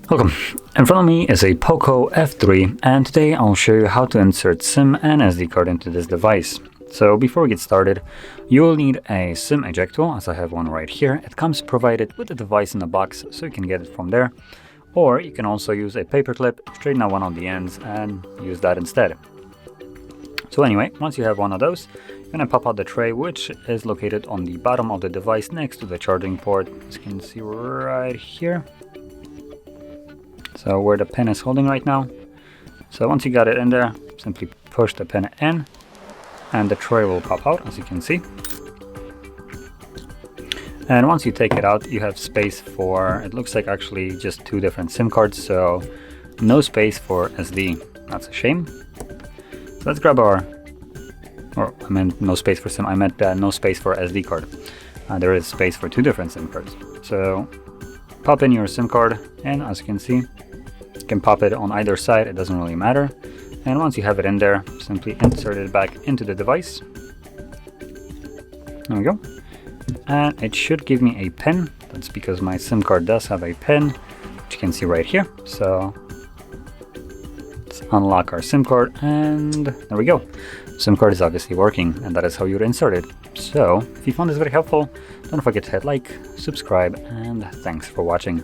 Welcome. In front of me is a Poco F3, and today I'll show you how to insert SIM and SD card into this device. So before we get started, you will need a SIM eject tool, as I have one right here. It comes provided with the device in the box, so you can get it from there. Or you can also use a paper clip, straighten out one of the ends and use that instead. So anyway, once you have one of those, you're going to pop out the tray, which is located on the bottom of the device next to the charging port, as you can see right here. So where the pin is holding right now. So once you got it in there, simply push the pin in and the tray will pop out, as you can see. And once you take it out, you have space for, it looks like actually just two different SIM cards, so no space for SD. That's a shame. So let's grab our, or I meant no space for SIM, I meant no space for SD card. There is space for two different SIM cards. So pop in your SIM card, and as you can see, you can pop it on either side, it doesn't really matter. And once you have it in there, simply insert it back into the device. There we go. And it should give me a pin. That's because my SIM card does have a pin, which you can see right here. So let's unlock our SIM card, and there we go. SIM card is obviously working, and that is how you would insert it. So if you found this very helpful, don't forget to hit like, subscribe, and thanks for watching.